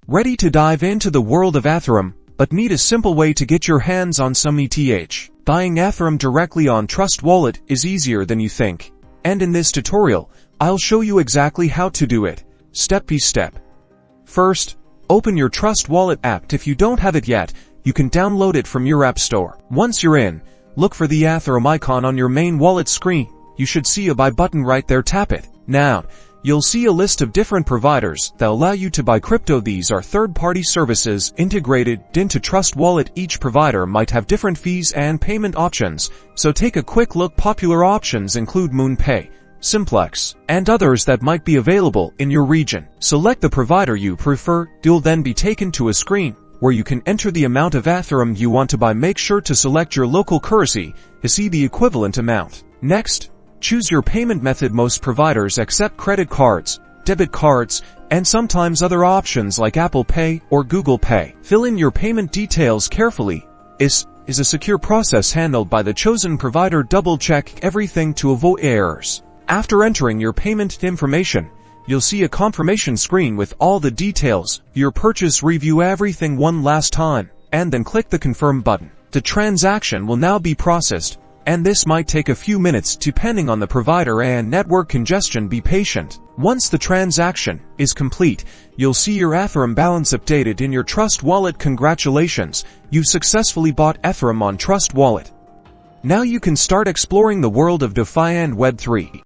Ready to dive into the world of Ethereum, but need a simple way to get your hands on some ETH? Buying Ethereum directly on Trust Wallet is easier than you think. And in this tutorial, I'll show you exactly how to do it, step by step. First, open your Trust Wallet app. If you don't have it yet, you can download it from your app store. Once you're in, look for the Ethereum icon on your main wallet screen. You should see a buy button right there. Tap it. Now, you'll see a list of different providers that allow you to buy crypto. These are third-party services integrated into Trust Wallet. Each provider might have different fees and payment options, so take a quick look. Popular options include MoonPay, Simplex, and others that might be available in your region. Select the provider you prefer. You'll then be taken to a screen where you can enter the amount of Ethereum you want to buy. Make sure to select your local currency to see the equivalent amount. Next, choose your payment method. Most providers accept credit cards, debit cards, and sometimes other options like Apple Pay or Google Pay. Fill in your payment details carefully. This is a secure process handled by the chosen provider. Double-check everything to avoid errors. After entering your payment information, you'll see a confirmation screen with all the details. Your purchase. Review everything one last time, and then click the confirm button. The transaction will now be processed, and this might take a few minutes depending on the provider and network congestion. Be patient. Once the transaction is complete, you'll see your Ethereum balance updated in your Trust Wallet. Congratulations, you've successfully bought Ethereum on Trust Wallet. Now you can start exploring the world of DeFi and Web3.